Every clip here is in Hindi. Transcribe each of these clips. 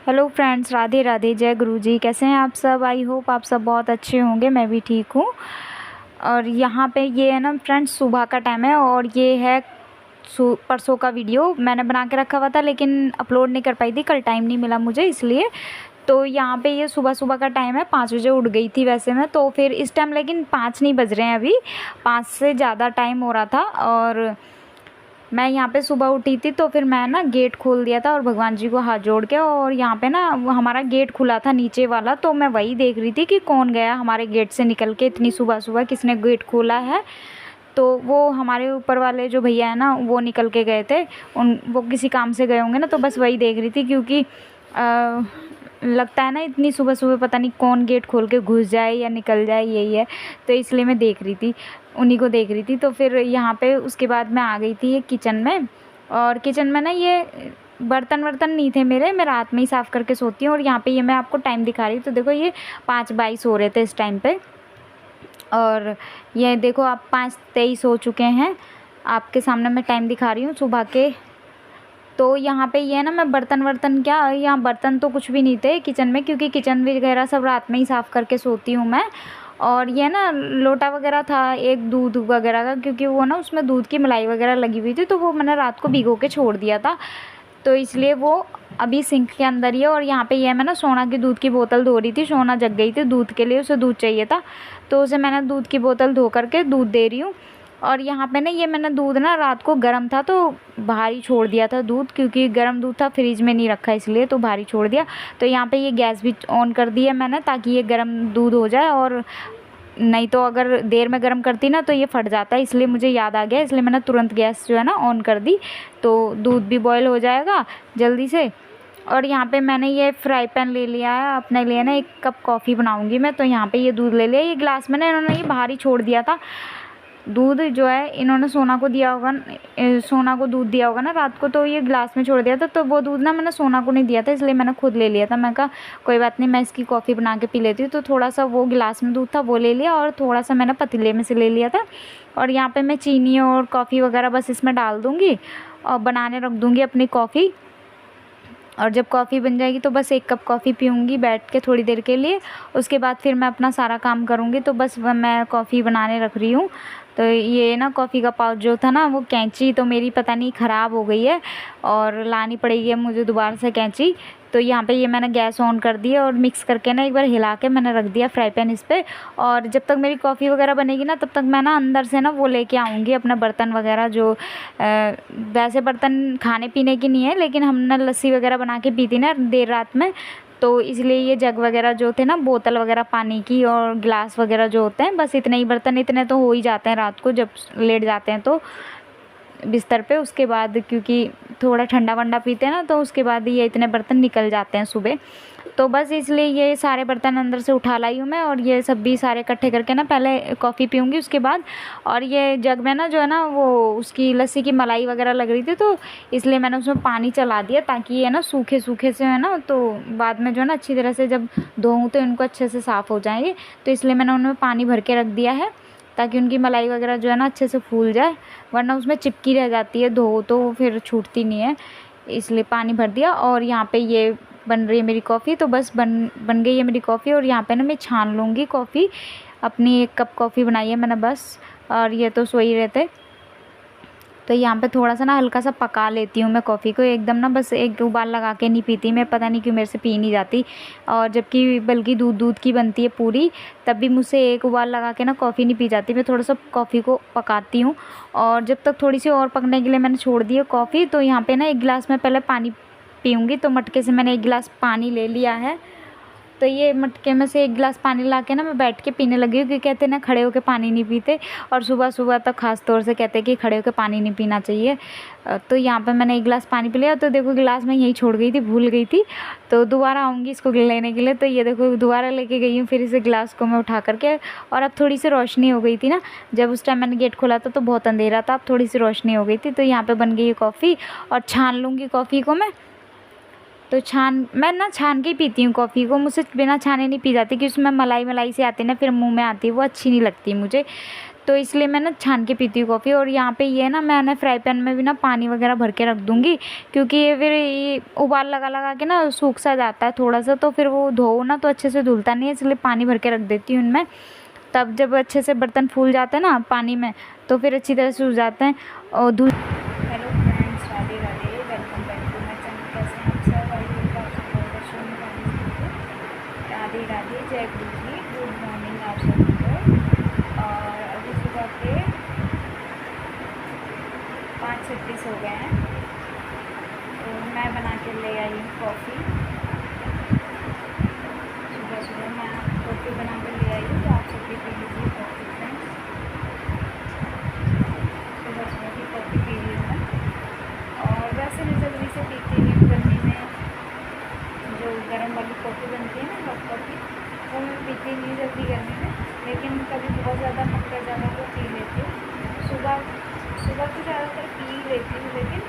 हेलो फ्रेंड्स, राधे राधे, जय गुरु जी। कैसे हैं आप सब? आई होप आप सब बहुत अच्छे होंगे। मैं भी ठीक हूँ। और यहाँ पे ये है ना फ्रेंड्स, सुबह का टाइम है और ये है परसों का वीडियो मैंने बना के रखा हुआ था, लेकिन अपलोड नहीं कर पाई थी, कल टाइम नहीं मिला मुझे इसलिए। तो यहाँ पे ये सुबह सुबह का टाइम है, 5 बजे उठ गई थी वैसे मैं तो, फिर इस टाइम लेकिन 5 नहीं बज रहे हैं अभी, 5 से ज़्यादा टाइम हो रहा था। और मैं यहाँ पे सुबह उठी थी तो फिर मैं ना गेट खोल दिया था और भगवान जी को हाथ जोड़ के, और यहाँ पे ना वो हमारा गेट खुला था नीचे वाला, तो मैं वही देख रही थी कि कौन गया हमारे गेट से निकल के इतनी सुबह सुबह, किसने गेट खोला है। तो वो हमारे ऊपर वाले जो भैया है ना, वो निकल के गए थे, वो किसी काम से गए होंगे ना, तो बस वही देख रही थी। क्योंकि लगता है ना इतनी सुबह सुबह पता नहीं कौन गेट खोल के घुस जाए या निकल जाए, यही है। तो इसलिए मैं देख रही थी, उन्हीं को देख रही थी। तो फिर यहाँ पे उसके बाद मैं आ गई थी ये किचन में, और किचन में ना ये बर्तन वर्तन नहीं थे मेरे, मैं रात में ही साफ़ करके सोती हूँ। और यहाँ पे ये मैं आपको टाइम दिखा रही हूँ, तो देखो ये 5:22 हो रहे थे इस टाइम पे, और ये देखो आप 5:23 हो चुके हैं। आपके सामने मैं टाइम दिखा रही हूँ सुबह के। तो यहाँ पे ये है ना, मैं बर्तन वर्तन, क्या यहाँ बर्तन तो कुछ भी नहीं थे किचन में, क्योंकि किचन वगैरह सब रात में ही साफ़ करके सोती हूँ मैं। और ये ना लोटा वगैरह था एक दूध वगैरह का, क्योंकि वो ना उसमें दूध की मलाई वगैरह लगी हुई थी, तो वो मैंने रात को भिगो के छोड़ दिया था, तो इसलिए वो अभी सिंक के अंदर ही है। और यहाँ पे ये मैं ना सोना की दूध की बोतल धो रही थी, सोना जग गई थी दूध के लिए, उसे दूध चाहिए था, तो उसे मैंने दूध की बोतल धो करके दूध दे रही हूँ। और यहाँ पे ना ये मैंने दूध ना रात को गर्म था तो बाहर ही छोड़ दिया था दूध, क्योंकि गर्म दूध था, फ्रिज में नहीं रखा इसलिए, तो बाहर ही छोड़ दिया। तो यहाँ पे ये गैस भी ऑन कर दी है मैंने, ताकि ये गर्म दूध हो जाए, और नहीं तो अगर देर में गर्म करती ना तो ये फट जाता है, इसलिए मुझे याद आ गया, इसलिए मैंने तुरंत गैस जो है ना ऑन कर दी, तो दूध भी बॉयल हो जाएगा जल्दी से। और यहाँ पे मैंने ये फ्राई पैन ले लिया है अपने लिए ना, 1 कप कॉफ़ी बनाऊँगी मैं, तो यहाँ पे ये दूध ले लिया। ये गिलास में ना इन्होंने ये बाहर ही छोड़ दिया था दूध, जो है इन्होंने सोना को दिया होगा, सोना को दूध दिया होगा ना रात को, तो ये गिलास में छोड़ दिया था, तो वो दूध ना मैंने सोना को नहीं दिया था, इसलिए मैंने खुद ले लिया था। मैं कहा कोई बात नहीं, मैं इसकी कॉफ़ी बना के पी लेती हूँ। तो थोड़ा सा वो गिलास में दूध था वो ले लिया, और थोड़ा सा मैंने पतीले में से ले लिया था। और यहाँ पर मैं चीनी और कॉफ़ी वगैरह बस इसमें डाल दूँगी और बनाने रख दूँगी अपनी कॉफ़ी। और जब कॉफ़ी बन जाएगी तो बस 1 कप कॉफ़ी पीऊँगी बैठ के थोड़ी देर के लिए, उसके बाद फिर मैं अपना सारा काम करूँगी। तो बस मैं कॉफ़ी बनाने रख रही हूँ। तो ये ना कॉफ़ी का पाउच जो था ना, वो कैंची तो मेरी पता नहीं ख़राब हो गई है, और लानी पड़ेगी मुझे दोबारा से कैंची। तो यहाँ पे ये मैंने गैस ऑन कर दी है, और मिक्स करके ना एक बार हिला के मैंने रख दिया फ्राई पैन इस पर। और जब तक मेरी कॉफ़ी वगैरह बनेगी ना, तब तक मैं ना अंदर से ना वो लेके आऊँगी अपना बर्तन वगैरह, जो वैसे बर्तन खाने पीने की नहीं है, लेकिन हमने लस्सी वगैरह बना के पी थी ना देर रात में, तो इसलिए ये जग वगैरह जो थे ना, बोतल वगैरह पानी की और गिलास वगैरह जो होते हैं, बस इतने ही बर्तन, इतने तो हो ही जाते हैं रात को जब लेट जाते हैं तो बिस्तर पे। उसके बाद क्योंकि थोड़ा ठंडा वंडा पीते हैं ना, तो उसके बाद ये इतने बर्तन निकल जाते हैं सुबह। तो बस इसलिए ये सारे बर्तन अंदर से उठा लाई हूँ मैं, और ये सब भी सारे इकट्ठे करके ना पहले कॉफ़ी पीऊँगी उसके बाद। और ये जग में ना जो है ना, वो उसकी लस्सी की मलाई वगैरह लग रही थी, तो इसलिए मैंने उसमें पानी चला दिया, ताकि ये ना सूखे सूखे से है ना, तो बाद में जो है ना अच्छी तरह से जब धोऊँ तो इनको अच्छे से साफ़ हो जाएंगे। तो इसलिए मैंने उनमें पानी भर के रख दिया है, ताकि उनकी मलाई वगैरह जो है ना अच्छे से फूल जाए, वरना उसमें चिपकी रह जाती है, धो तो फिर छूटती नहीं है, इसलिए पानी भर दिया। और यहाँ पे ये बन रही है मेरी कॉफ़ी, तो बस बन गई है मेरी कॉफ़ी। और यहाँ पे ना मैं छान लूँगी कॉफ़ी, अपनी 1 कप कॉफ़ी बनाई है मैंने बस। और ये तो सो ही रहते, तो यहाँ पे थोड़ा सा ना हल्का सा पका लेती हूँ मैं कॉफ़ी को, एकदम ना बस एक उबाल लगा के नहीं पीती मैं, पता नहीं क्यों मेरे से पी नहीं जाती। और जबकि बल्कि दूध की बनती है पूरी, तब भी मुझसे 1 उबाल लगा के ना कॉफ़ी नहीं पी जाती। मैं थोड़ा सा कॉफ़ी को पकाती हूँ, और जब तक थोड़ी सी और पकने के लिए मैंने छोड़ दी है कॉफ़ी, तो यहाँ पर ना 1 गिलास में पहले पानी पीऊँगी। तो मटके से मैंने 1 गिलास पानी ले लिया है, तो ये मटके में से 1 गिलास पानी ला के ना मैं बैठ के पीने लगी हूँ, क्योंकि कहते हैं ना खड़े होकर पानी नहीं पीते, और सुबह सुबह तो ख़ास तौर से कहते हैं कि खड़े होकर पानी नहीं पीना चाहिए। तो यहाँ पे मैंने 1 गिलास पानी पी लिया। तो देखो गिलास मैं यहीं छोड़ गई थी, भूल गई थी, तो दोबारा आऊँगी इसको लेने के लिए। तो ये देखो दोबारा लेके गई हूँ फिर इसे गिलास को मैं उठा करके। और अब थोड़ी सी रोशनी हो गई थी ना, जब उस टाइम मैंने गेट खोला था तो बहुत अंधेरा था, अब थोड़ी सी रोशनी हो गई थी। तो यहाँ पर बन गई है कॉफ़ी, और छान लूँगी कॉफ़ी को मैं। तो मैं ना छान के ही पीती हूँ कॉफ़ी को, मुझसे बिना छाने नहीं पी जाती, क्योंकि उसमें मलाई मलाई सी आती है ना, फिर मुंह में आती है, वो अच्छी नहीं लगती मुझे। तो इसलिए मैं ना छान के पीती हूँ कॉफ़ी। और यहाँ पे ये ना मैंने फ्राई पैन में भी ना पानी वगैरह भर के रख दूँगी, क्योंकि ये फिर ये उबाल लगा लगा के ना सूख सा जाता है थोड़ा सा, तो फिर वो धो ना तो अच्छे से धुलता नहीं है, इसलिए पानी भर के रख देती हूँ उनमें। तब जब अच्छे से बर्तन फूल जाते हैं ना पानी में, तो फिर अच्छी तरह से सूख जाते हैं और धुल। Hello friends, Radhe Radhe, welcome back to my channel. कैसे हैं आप सब? आई होप आप सब बहुत अच्छे होंगे। राधे राधे, जय गुरु जी, गुड मॉर्निंग आप सभी को। और अभी सुबह के 5:36 हो गए हैं। तो मैं बना के ले आई हूँ कॉफ़ी। सुबह सुबह मैं कॉफ़ी बना कर ले आई हूँ, तो आप सब भी पी लीजिए कॉफ़ी फ्रेंड्स। सुबह सुबह की कॉफ़ी पी ली मैं। और वैसे मैं जल्दी से पीती नहीं हूँ गर्मी में, जो गर्म वाली कॉफ़ी बनती है ना हॉट कॉफ़ी, वो मैं पीती नहीं जल्दी गर्मी में। लेकिन कभी बहुत ज़्यादा मन कर ज़्यादा तो पी लेती हूँ। सुबह सुबह तो ज़्यादातर पी लेती हूँ, लेकिन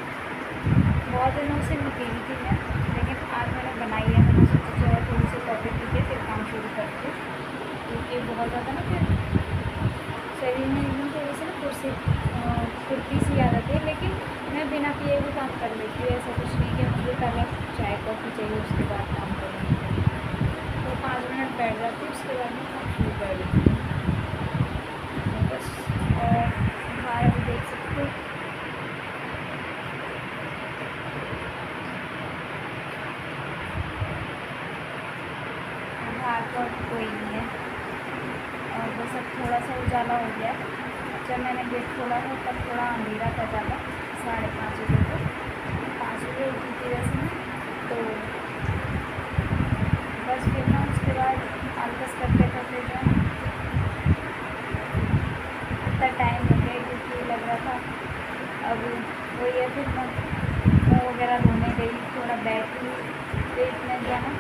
बहुत दिनों से नहीं पी रही थी मैं। लेकिन आज मैंने बनाई है, मैंने सोचा चलो थोड़ी सी कॉफ़ी पी के फिर काम शुरू करती हूँ, क्योंकि बहुत ज़्यादा ना फिर शरीर में एकदम थोड़ी सी ना फुर्ती सी आ जाती है। लेकिन मैं बिना पिए भी काम कर लेती हूँ, ऐसा कुछ नहीं कि मुझे पहले चाय कॉफ़ी चाहिए उसके बाद काम करूँगी। तो 5 मिनट बैठ जाती हूँ, उसके बाद मैं काम शुरू कर लेती हूँ बस। और बाहर अभी देख सकते हो बाहर पर कोई नहीं है, और बस अब थोड़ा सा उजाला हो गया। जब मैंने गेट खोला था तब थोड़ा अंधेरा था ज़्यादा, 5:30 बजे को। 5 बजे उठी थी वैसे मैं, तो बस फिर ना उसके बाद आलस करते करते जो है इतना टाइम हो गया, क्योंकि लग रहा था अब वही है। फिर मैं मुँह वगैरह धोने गई, थोड़ा बैठी, पेट में जो है ना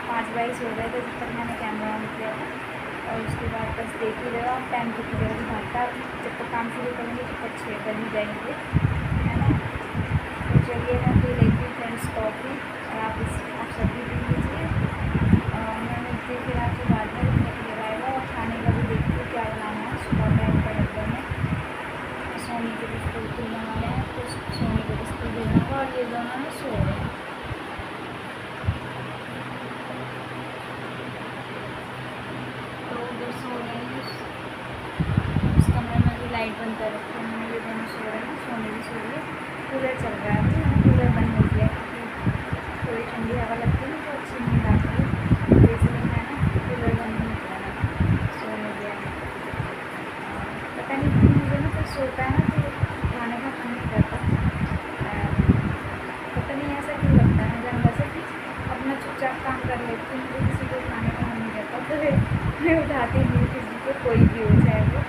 5:22 हो गए थे जब तक मैंने कैमरा ऑन किया था। और उसके बाद बस देख ही रहे हो आप, टाइम कितनी जल्दी भागता है। जब तक काम शुरू करेंगे तब तक 6 बज ही जाएंगे, है ना। तो चलिए मैं पी लेती हूँ फ्रेंड्स कॉफ़ी, और आप सब भी पी लीजिए। मैं मिलती हूँ फिर आपसे बाद में, जब तक लगाएगा। और खाने का भी देखती हूँ क्या बनाना है। सुबह टाइम का डब्बा में सोनी के भी स्कूल खुलने वाले हैं, तो सोनी को भी स्कूल भेजना होगा। और ये दोनों ना सो रहे हैं, तो उधर सो रहे हैं। उस कमरे में भी लाइट बंद कर रखी है मैंने। ये दोनों सो रहे हैं, सोनी भी सो रही है। कूलर चल रहा है, अभी मैंने कूलर बंद हो गया, क्योंकि थोड़ी ठंडी हवा लगती है ना तो अच्छी नींद आती है, तो इसलिए मैं ना कूलर बंद नहीं किया, सोने दिया। पता नहीं क्यों मुझे ना फिर सोता है ना तो खाने का मन नहीं करता, पता नहीं ऐसा क्यों लगता है। जब वैसे भी अपना चुपचाप काम कर लेती हूँ, मुझे किसी को खाने का मन नहीं करता, तो फिर मैं उठाती नहीं किसी को, कोई भी हो चाहे वो।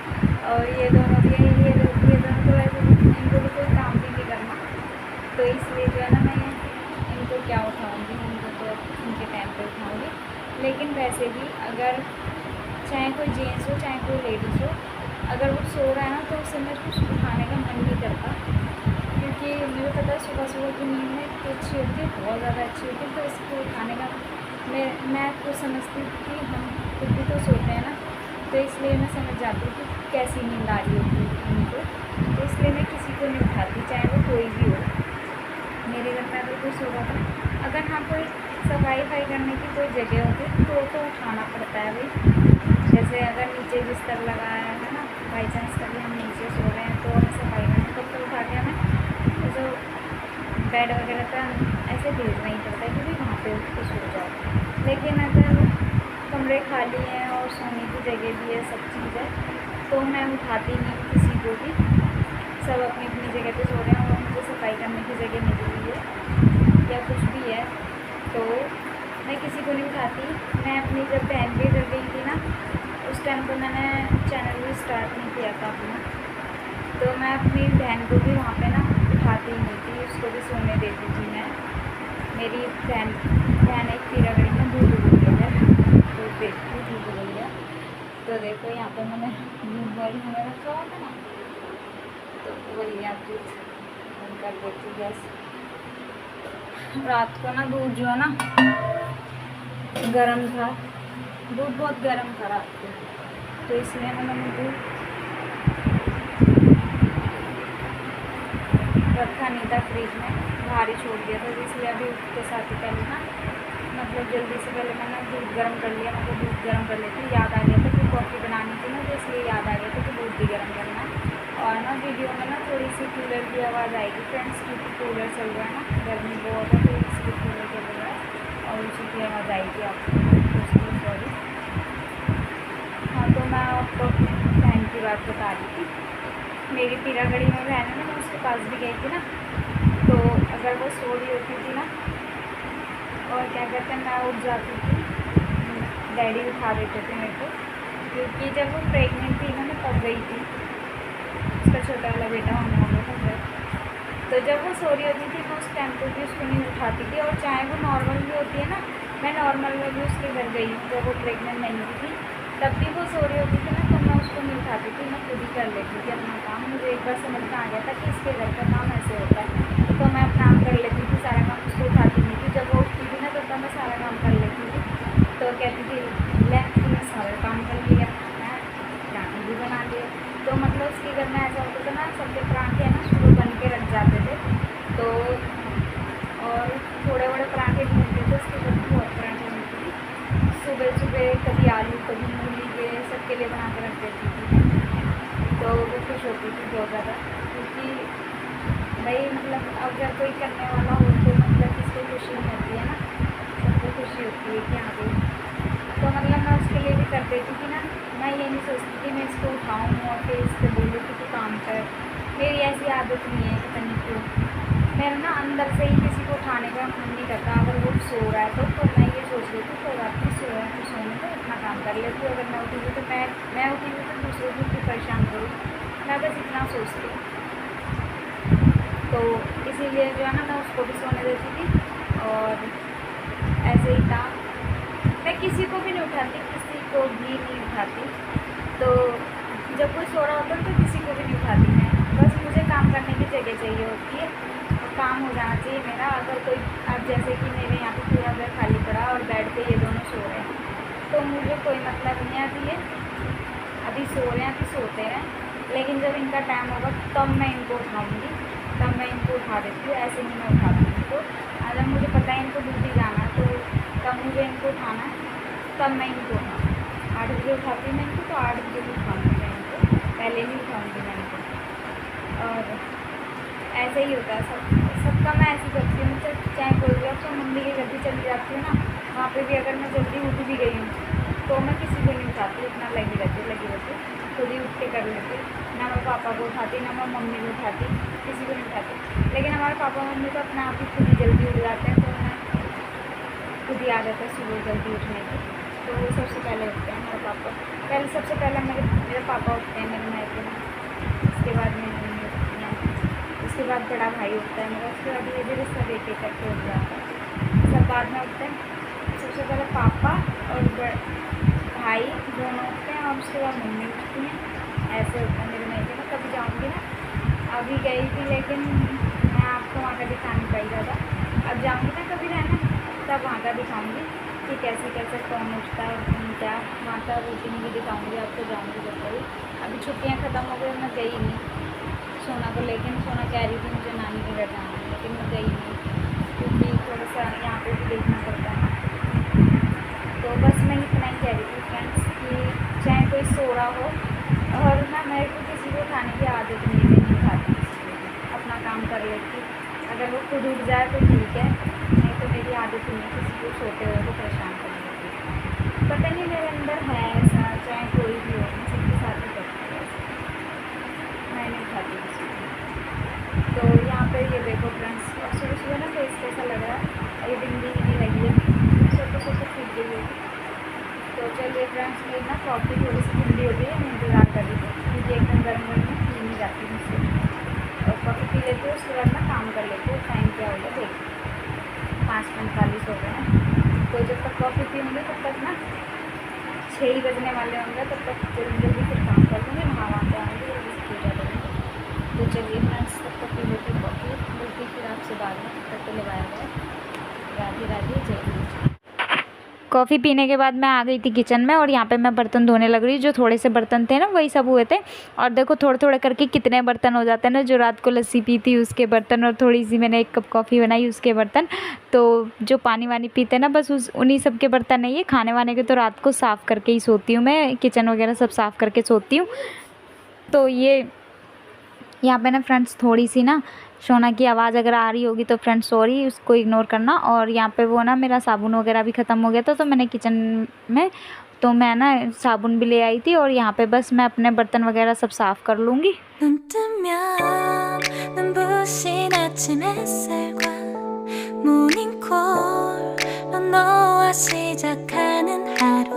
और ये दोनों भी हैं, ये दोनों तो वैसे इनको भी कोई काम भी नहीं करना, तो इसलिए जो है ना मैं इनको क्या उठाऊँगी, इनको तो उनके टाइम पे उठाऊँगी। लेकिन वैसे भी अगर चाहे कोई जेंट्स हो चाहे कोई लेडीज़ हो, अगर वो सो रहा है ना तो उस समय कुछ उठाने का मन नहीं करता, क्योंकि मुझे पता है सुबह सुबह की नींद में इतनी अच्छी होती है, बहुत ज़्यादा अच्छी होती है। तो इसको उठाने का मैं तो समझती हूँ कि हम खुद भी तो सोते हैं ना, तो इसलिए मैं समझ जाती हूँ कि कैसी नींद आ रही होती है उनको। तो इसलिए मैं किसी को नहीं उठाती, चाहे वो कोई भी हो। मेरे घर में अगर कोई सो रहा था, अगर हाँ कोई सफाई करने की कोई जगह होती तो उठाना पड़ता है भाई। जैसे अगर नीचे बिस्तर लगाया है ना, बाई चांस कभी हम नीचे सो रहे हैं तो हमें सफाई करनी, तब तो उठा के हमें जो बेड वगैरह का ऐसे भेजना ही पड़ता है, क्योंकि वहाँ पे उठ के सो जाओ। लेकिन अगर कमरे खाली हैं और सोने की जगह भी है, सब चीज़ है, तो मैं उठाती नहीं हूँ किसी को भी। सब अपनी अपनी जगह पे सो रहे हैं और मुझे सफाई करने की जगह मिल रही है या कुछ भी है, तो मैं किसी को नहीं उठाती। मैं अपनी जब बहन के घर गई थी ना, उस टाइम तो मैंने चैनल भी स्टार्ट नहीं किया था अपना, तो मैं अपनी बहन को भी वहाँ पे ना उठाती नहीं थी, उसको भी सोने देती थी मैं। मेरी बहन एक तीरागढ़ी में दूध उगल गया है, तो देखती दूध उगल गया। तो देखो यहाँ पे मैंने दूध बॉयल होने रखा हुआ था ना, तो वही आप दूध बंद कर देती गैस। रात को ना दूध जो है ना गर्म था, दूध बहुत गर्म था रात को, तो इसलिए मैंने दूध रखा नहीं था फ्रिज में, बाहर ही छोड़ दिया था, इसलिए अभी उसके साथ ही पहले ना मतलब जल्दी से पहले मैंने दूध गर्म कर लिया। मतलब दूध गर्म कर लेती, याद आ गया था कि कॉफ़ी बनानी थी ना, तो इसलिए याद आ गया था कि दूध भी गर्म करना है। और ना वीडियो में ना थोड़ी सी कूलर की आवाज़ आएगी फ्रेंड्स, क्योंकि कूलर चल रहा है ना, गर्मी बहुत है तो इसलिए कूलर चल रहा है और उसी की आवाज़ आएगी आपको, उसकी सॉरी। हाँ, तो मैं आपको बहन की बात बता रही थी। मेरी पीरागढ़ी में बहन है ना, मैं उसके पास भी गई थी ना, तो अगर वो सो रही होती थी ना और क्या कहते हैं मैं उठ जाती थी, डैडी उठा देते थे मेरे को, क्योंकि जब वो प्रेग्नेंट थी ना मैं तब गई थी, उसका छोटा वाला बेटा होने वाला था जब, तो जब वो सो रही होती थी मैं उस टाइम पर भी उसको नहीं उठाती थी। और चाहे वो नॉर्मल भी होती है ना, मैं नॉर्मल में भी उसके घर गई हूँ जब वो प्रेग्नेंट नहीं हुई थी, तब भी वो सो रही होती थी ना, तो मैं उसको नहीं उठाती थी, मैं खुद ही कर लेती थी अपना काम। मुझे एक बार समझ में आ गया था कि इसके घर का काम ऐसे होता है, तो मैं अपना काम कर लेती थी, सारा काम उसको उठाती नहीं थी। जब वो उठती थी ना तब मैं सारा काम कर लेती थी, तो कहती थी ले तूने सारा काम कर लिया, मैं पराठे भी बना लिए। तो मतलब उसके घर में ऐसा होता था ना, सबके पराठे ना सुबह बन के रख जाते थे, तो और थोड़े बड़े पराठे भी बनते थे, उसके घर में बहुत पराठे बनते थे सुबह सुबह, कभी आलू कभी मूली के, सबके लिए बना के रख देती थी। तो वो खुश होती थी बहुत ज़्यादा, क्योंकि भाई मतलब अगर कोई करने वाला हो तो मतलब किसको खुशी नहीं होती है ना, सबको खुशी होती है कि हाँ भाई। तो मतलब मैं उसके लिए भी कर देती थी ना, मैं ये नहीं सोचती कि मैं इसको उठाऊँ और फिर इसको बोलूँ कि तू काम कर। मेरी ऐसी आदत नहीं है, पता नहीं क्यों मेरा ना अंदर से ही किसी को उठाने का मन नहीं करता। अगर वो सो रहा है तो मैं ये सोच लेती हूँ कोई बात नहीं, सो रहा है तो सोने तो अपना काम कर लेती हूँ। अगर मैं उठी हुई तो मैं उठी हुई तो दूसरों को भी परेशान करूँ, मैं बस इतना सोचती हूँ। तो इसीलिए जो है ना मैं उसको भी सोने देती थी और ऐसे ही था। मैं किसी को भी नहीं उठाती, किसी को भी नहीं उठाती। तो जब कोई सो रहा होता है तो किसी को भी नहीं उठाती मैं, बस मुझे काम करने की जगह चाहिए होती है, तो काम हो जाना चाहिए मेरा। अगर कोई अब जैसे कि मेरे यहाँ पे पूरा घर खाली पड़ा और बेड पे ये दोनों सो रहे हैं, तो मुझे कोई मतलब नहीं है अभी ये अभी सो रहे हैं, अभी सोते हैं, लेकिन जब इनका टाइम होगा तब मैं इनको उठाऊँगी, तब मैं इनको उठा देती हूँ, ऐसे नहीं मैं उठाती हूँ। तो अगर मुझे पता है इनको ड्यूटी जाना है तो तब मुझे इनको उठाना है, तब मैं इनको उठाऊँ। 8 बजे उठाती हूँ मैं इनको, तो 8 बजे भी उठाऊँगी मैं इनको, पहले नहीं उठाऊँगी मैं इनको। और ऐसे ही होता है सबका मैं ऐसी करती हूँ, चाहे कोई भी। अब तो मम्मी के घर भी चली जाती हूँ ना, वहाँ पे भी अगर मैं जल्दी उठ भी गई हूँ तो मैं किसी को नहीं उठाती, इतना लगी रहती खुद ही उठ के कर लेती। ना मैं पापा को उठाती, ना मैं मम्मी को उठाती, किसी को नहीं उठाती। लेकिन हमारे पापा मम्मी तो अपने आप ही खुद ही जल्दी उठ जाते हैं, तो उन्हें खुद ही आदत है सुबह जल्दी उठने की, तो वो सबसे पहले उठते हैं मेरे पापा। पहले सबसे पहले मेरे पापा उठते हैं मेरे मायके में, उसके बाद मेरी मम्मी उठती हैं, उसके बाद बड़ा भाई उठता है मेरा, उसके बाद ये भी सब एक एक करके उठ जाता है, सब बाद में उठते हैं। सबसे पहले पापा और भाई दोनों उठते हैं और उसके बाद मम्मी उठती हैं, ऐसे होता है मेरे मायके में। कभी जाऊँगी ना, अभी गई थी लेकिन मैं आपको वहाँ का दिखा नहीं पाई ज़्यादा, अब जाऊँगी ना कभी रहना तब वहाँ का दिखाऊँगी कि कैसे कैसे कौन उठता है कौन क्या, वहाँ का रूटीन भी दिखाऊँगी आपको। जाऊँगी जब कभी, अभी छुट्टियाँ ख़त्म हो गई, मैं गई नहीं सोना को, लेकिन सोना कह रही थी मुझे नानी के घर जाना है, लेकिन मैं गई नहीं क्योंकि थोड़ा सा यहाँ पे भी देखना पड़ता है। तो बस मैं इतना ही कह रही थी फ्रेंड्स कि चाहे कोई सो रहा हो, और ना मेरे को किसी को खाने की आदत नहीं है, नहीं खाती किसी को, अपना काम कर लेती। अगर वो खुद उठ जाए तो ठीक है, नहीं तो मेरी आदत नहीं है किसी को सोते हुए को परेशान करने की। पता नहीं मेरे अंदर है ऐसा, चाहे कोई भी हो, मैं सबके साथ ही करती हूँ ऐसा, मैं नहीं खाती किसी को। तो यहाँ पर ये देखो फ्रेंड्स, सुबह सुबह ना फेस कैसा लग रहा है, ये बिंदी भी नहीं लगी है, सोते ठीक गई होगी। तो चलिए फ्रेंड्स, मेरी ना कॉफ़ी थोड़ी सी ठंडी हो गई है, मैं इंतज़ार कर रही थी क्योंकि एकदम गर्म गर्म में पी नहीं जाती मुझसे, और कॉफ़ी पी लेती हूँ, उसके बाद मैं काम कर लेती हूँ। टाइम क्या हो गया देखिए, 5:45 हो गए हैं। तो जब तक कॉफ़ी पीऊँगी तब तक ना 6 ही बजने वाले होंगे, तब तक जल्दी जल्दी फिर काम कर लूँगी, नहा के आऊँगी जल्दी से पूजा करूँगी। तो चलिए फ्रेंड्स, तब तक पी लेती हूँ कॉफ़ी, मिलती फिर आपसे बाद में, तब तक के लिए बाय बाय, राधे राधे, जय गुरु जी। कॉफ़ी पीने के बाद मैं आ गई थी किचन में और यहाँ पे मैं बर्तन धोने लग रही। जो थोड़े से बर्तन थे ना वही सब हुए थे। और देखो थोड़े थोड़े करके कितने बर्तन हो जाते हैं ना, जो रात को लस्सी पी थी उसके बर्तन, और थोड़ी सी मैंने 1 कप कॉफ़ी बनाई उसके बर्तन। तो जो पानी वानी पीते हैं ना बस उन्हीं सब के बर्तन नहीं है। खाने वाने के तो रात को साफ़ करके ही सोती हूँ मैं, किचन वगैरह सब साफ़ करके सोती हूँ। तो ये यहाँ पे ना फ्रेंड्स थोड़ी सी ना सोना की आवाज़ अगर आ रही होगी तो फ्रेंड्स सॉरी, उसको इग्नोर करना। और यहाँ पे वो ना मेरा साबुन वगैरह भी ख़त्म हो गया था, तो मैंने किचन में तो मैं ना साबुन भी ले आई थी। और यहाँ पे बस मैं अपने बर्तन वगैरह सब साफ़ कर लूँगी। 눈 뜨면 눈부신 아침 햇살과 모닝콜로 너와 시작하는 하루,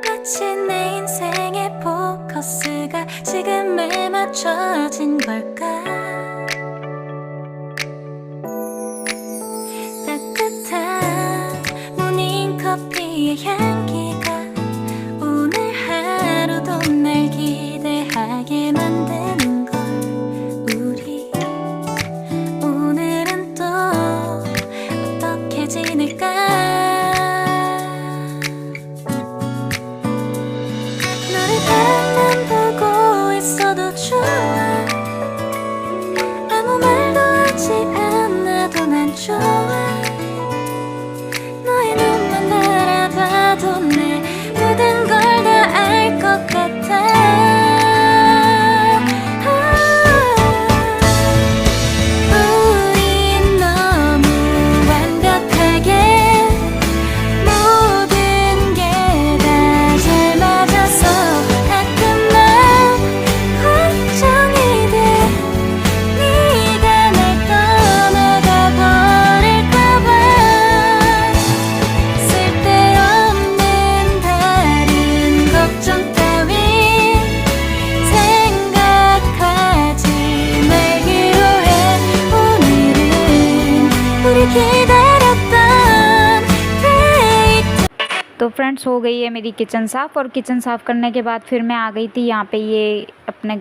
마치 내 인생의 포커스가 지금에 맞춰진 걸까. 따뜻한 모닝커피의 향기가 오늘 하루도 날 기대하게 만드는 걸. 우리 오늘은 또 어떻게 지낼까. 너를 바라만 보고 있어도 좋아. 아무 말도 하지 않아도 난 좋아. 너의 눈만 바라봐도 내 모든 걸 다 알 것 같아. 우린 너무 완벽하게 모든 게 다 잘 맞아서 가끔 난 걱정이 돼. 네가 날 떠나가 버릴까 봐. 쓸데없는 다른 걱정 따윈 생각하지 말기로 해. 오늘은 우리 기다렸던 데이트. तो फ्रेंड्स हो गई है मेरी किचन साफ़। और किचन साफ़ करने के बाद फिर मैं आ गई थी यहाँ पे ये अपने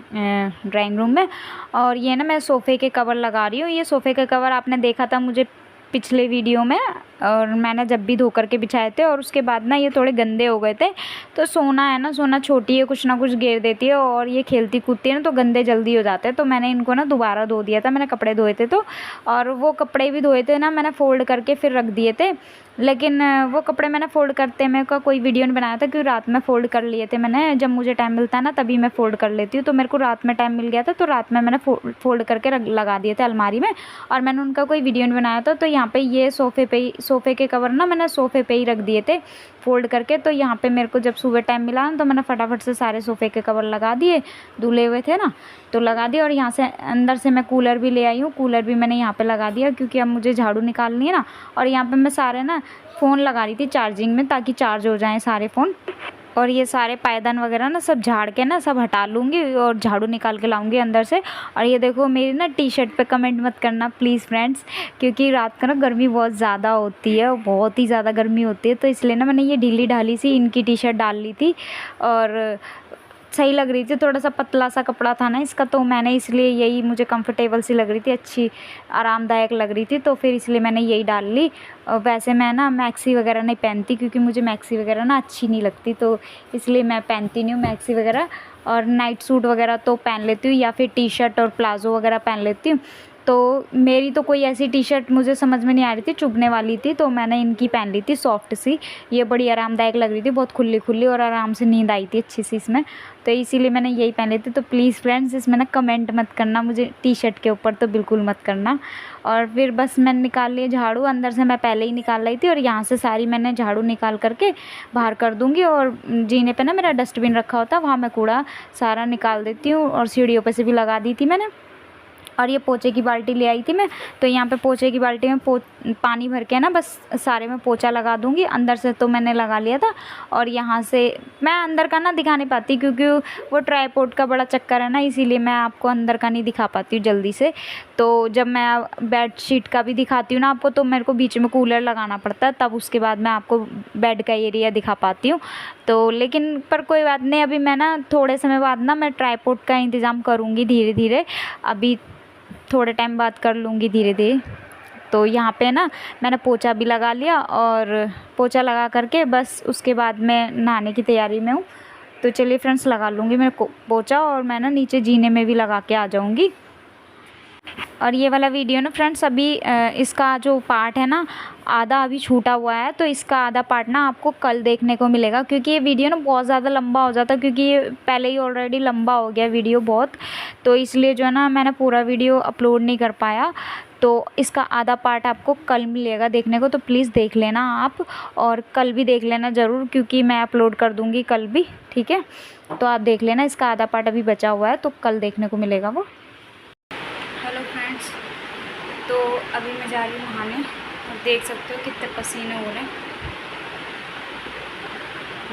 ड्राइंग रूम में। और ये ना मैं सोफ़े के कवर लगा रही हूँ। ये सोफ़े के कवर आपने देखा था मुझे पिछले वीडियो में, और मैंने जब भी धो करके बिछाए थे। और उसके बाद ना ये थोड़े गंदे हो गए थे। तो सोना है ना, सोना छोटी है, कुछ ना कुछ घेर देती है और ये खेलती कूदती है ना, तो गंदे जल्दी हो जाते हैं। तो मैंने इनको ना दोबारा धो दिया था, मैंने कपड़े धोए थे तो। और वो कपड़े भी धोए थे ना मैंने फ़ोल्ड करके फिर रख दिए थे। लेकिन वो कपड़े मैंने फ़ोल्ड करते मेरे को कोई वीडियो नहीं बनाया था, क्योंकि रात में फ़ोल्ड कर लिए थे मैंने। जब मुझे टाइम मिलता है ना तभी मैं फ़ोल्ड कर लेती हूँ। तो मेरे को रात में टाइम मिल गया था, तो रात में मैंने फ़ोल्ड करके लगा दिए थे अलमारी में। और मैंने उनका कोई वीडियो नहीं बनाया था। तो यहाँ पे ये सोफ़े के कवर ना मैंने सोफ़े पे ही रख दिए थे फ़ोल्ड करके। तो यहाँ पे मेरे को जब सुबह टाइम मिला ना तो मैंने फटाफट से सारे सोफ़े के कवर लगा दिए, धुले हुए थे ना तो लगा दिए। और यहाँ से अंदर से मैं कूलर भी ले आई हूँ, कूलर भी मैंने यहाँ पे लगा दिया, क्योंकि अब मुझे झाड़ू निकालनी है ना। और यहाँ पे मैं सारे ना फ़ोन लगा रही थी चार्जिंग में, ताकि चार्ज हो जाएँ सारे फ़ोन। और ये सारे पायदान वगैरह ना सब झाड़ के ना सब हटा लूँगी और झाड़ू निकाल के लाऊँगी अंदर से। और ये देखो मेरी ना टी-शर्ट पे कमेंट मत करना प्लीज़ फ्रेंड्स, क्योंकि रात को ना गर्मी बहुत ज़्यादा होती है, बहुत ही ज़्यादा गर्मी होती है। तो इसलिए ना मैंने ये ढीली ढाली सी इनकी टी-शर्ट डाल ली थी। और सही लग रही थी, थोड़ा सा पतला सा कपड़ा था ना इसका, तो मैंने इसलिए यही मुझे कंफर्टेबल सी लग रही थी, अच्छी आरामदायक लग रही थी, तो फिर इसलिए मैंने यही डाल ली। वैसे मैं ना मैक्सी वगैरह नहीं पहनती, क्योंकि मुझे मैक्सी वगैरह ना अच्छी नहीं लगती, तो इसलिए मैं पहनती नहीं हूँ मैक्सी वगैरह। और नाइट सूट वगैरह तो पहन लेती हूँ, या फिर टी शर्ट और प्लाज़ो वगैरह पहन लेती हूँ। तो मेरी तो कोई ऐसी टी शर्ट मुझे समझ में नहीं आ रही थी, चुभने वाली थी, तो मैंने इनकी पहन ली थी सॉफ्ट सी। ये बड़ी आरामदायक लग रही थी, बहुत खुली खुली, और आराम से नींद आई थी अच्छी सी इसमें, तो इसीलिए मैंने यही पहन ली थी। तो प्लीज़ फ्रेंड्स इसमें ना कमेंट मत करना मुझे टी शर्ट के ऊपर, तो बिल्कुल मत करना। और फिर बस मैंने निकाल लिया झाड़ू, अंदर से मैं पहले ही निकाल लाई थी, और यहाँ से सारी मैंने झाड़ू निकाल करके बाहर कर दूँगी। और जीने पे ना मेरा डस्टबिन रखा होता है, वहाँ मैं कूड़ा सारा निकाल देती हूँ, और सीढ़ियों पे से भी लगा दी थी मैंने। और ये पोछे की बाल्टी ले आई थी मैं, तो यहाँ पे पोछे की बाल्टी में पानी भर के ना बस सारे में पोछा लगा दूँगी। अंदर से तो मैंने लगा लिया था, और यहाँ से मैं अंदर का ना दिखा नहीं पाती, क्योंकि वो ट्राईपोड का बड़ा चक्कर है ना, इसीलिए मैं आपको अंदर का नहीं दिखा पाती हूँ जल्दी से। तो जब मैं बेडशीट का भी दिखाती हूँ ना आपको, तो मेरे को बीच में कूलर लगाना पड़ता है, तब उसके बाद मैं आपको बेड का एरिया दिखा पाती हूँ। तो लेकिन पर कोई बात नहीं, अभी मैं ना थोड़े समय बाद ना मैं ट्राईपोड का इंतज़ाम करूँगी धीरे धीरे, अभी थोड़े टाइम बाद कर लूँगी धीरे धीरे। तो यहाँ पे ना मैंने पोछा भी लगा लिया, और पोछा लगा करके बस उसके बाद मैं नहाने की तैयारी में हूँ। तो चलिए फ्रेंड्स, लगा लूँगी मैं पोछा, और मैं ना नीचे जीने में भी लगा के आ जाऊँगी। और ये वाला वीडियो ना फ्रेंड्स, अभी इसका जो पार्ट है ना आधा अभी छूटा हुआ है, तो इसका आधा पार्ट ना आपको कल देखने को मिलेगा, क्योंकि ये वीडियो ना बहुत ज़्यादा लंबा हो जाता है, क्योंकि ये पहले ही ऑलरेडी लंबा हो गया वीडियो बहुत, तो इसलिए जो है ना मैंने पूरा वीडियो अपलोड नहीं कर पाया। तो इसका आधा पार्ट आपको कल मिलेगा देखने को, तो प्लीज़ देख लेना आप, और कल भी देख लेना ज़रूर, क्योंकि मैं अपलोड कर दूँगी कल भी, ठीक है। तो आप देख लेना, इसका आधा पार्ट अभी बचा हुआ है, तो कल देखने को मिलेगा वो। हेलो फ्रेंड्स, तो अभी मैं जा रही हूँ नहाने, और देख सकते हो कितने पसीने हो रहे हैं,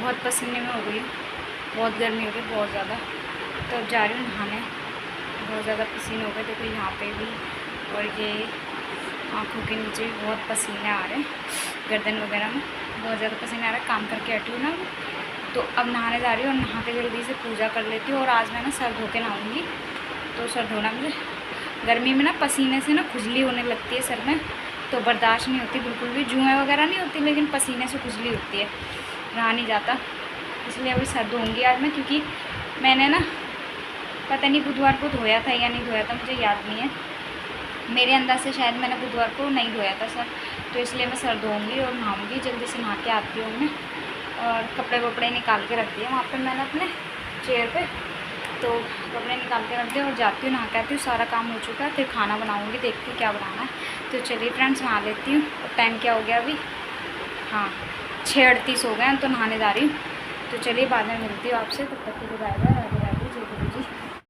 बहुत पसीने में हो गई, बहुत गर्मी हो गई बहुत ज़्यादा। तो अब जा रही हूँ नहाने, बहुत ज़्यादा पसीने हो गए, देखो यहाँ पे भी, और ये आँखों के नीचे भी बहुत पसीने आ रहे हैं, गर्दन वगैरह में बहुत ज़्यादा पसीने आ रहे हैं। काम करके हटी हूँ ना, तो अब नहाने जा रही हूँ, और नहा के जल्दी से पूजा कर लेती हूँ। और आज मैं ना सर धो के नहाऊँगी, तो सर धोना मुझे, गर्मी में ना पसीने से ना खुजली होने लगती है सर में, तो बर्दाश्त नहीं होती बिल्कुल भी, जुएँ वगैरह नहीं होती, लेकिन पसीने से खुजली होती है, रहा नहीं जाता। इसलिए अभी सर धोऊँगी आज मैं, क्योंकि मैंने ना पता नहीं बुधवार को धोया था या नहीं धोया था, मुझे याद नहीं है, मेरे अंदाज़ से शायद मैंने बुधवार को नहीं धोया था सर, तो इसलिए मैं सर धोऊँगी और नहाऊँगी। जल्दी से नहा के आती हूँ मैं, और कपड़े वपड़े निकाल के रख दिए वहाँ पे मैंने अपने चेयर पे, तो कपड़े निकाल के रख दिए और जाती हूँ, नहा के आती हूँ। सारा काम हो चुका है, फिर खाना बनाऊँगी, देखती हूँ क्या बनाना है। तो चलिए फ्रेंड्स, नहा लेती हूँ। और टाइम क्या हो गया अभी, हाँ 6:38 हो गए हैं, तो नहाने जा रही हूँ। तो चलिए बाद में मिलती हूँ आपसे, तब तक के लिए बाय बाय।